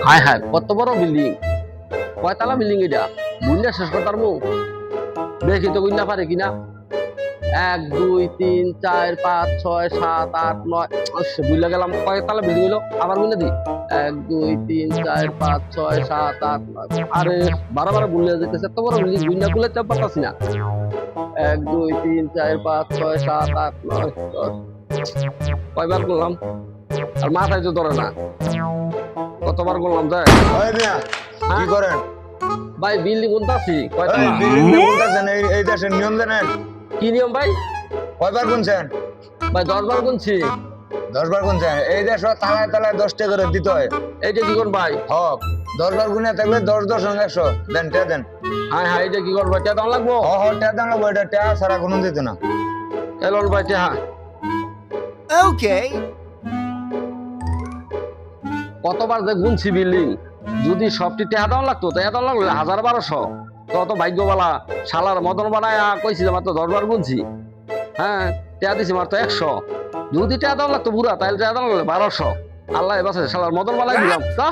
হায় হায় কত বড় building, কয়তলা building এটা? বুঝলে শেষ করতার মু দেখি তো বুঝনা পারে কিনা। 1 2 3 4 5 6 7 8 9 বুঝলে গেলাম কয়তলা বিল্ডিং হলো আবার বুঝলে দি। 1 2 3 4 5 6 7 8 9। আরে বারবার ভুলে যেতেছে, এত বড় বিল্ডিং বুঝনা গুলো চাপ পাতাছি না। 1 2 3 4 5 6 7 8 9 10। কয়বার করলাম আর মাথায় তো ধরে না, কতবার করলাম দেখ। ওই মিয়া কি করেন? ভাই বিল্ডিং কোনটা আছি ওই কয়তলা? বিল্ডিং নিয়ে বলতেছেন, এই দেশের নিয়ম জানেন? কি নিয়ম ভাই? কয়বার গুনছেন? ভাই 10 বার গুনছি। 10 বার গুনছেন? এই দেশ তালায় তালায় 10 টাকা করে দিতে হয়। এইটা কি কোন ভাই? হক 10 বার গুনে থাকলে 10 10 100 দেন, টে দেন। হ্যাঁ হ্যাঁ, এইটা কি করবো? এটা দাম লাগবো? হ হ, টে দেন, লাগবো। এটা টে ছাড়া কোনো দিত না। এলন ভাই হ্যাঁ। Okay. কতবার যে গুনছি বিল্ডিং, যদি সবটি টেহা দাম লাগতো তো এত লাগলো 1000 1200। তত ভাগ্যবালা শালার মদন বানায় কইছি যে মাত্র 10 বার গুনছি। হ্যাঁ টেহা দিছি মাত্র 100। যদি টেহা দাম লাগতো বুড়া তাহলে টেহা দাম লাগলো 1200। আল্লাহ এবার শালার মদন বানাই দিলাম তা।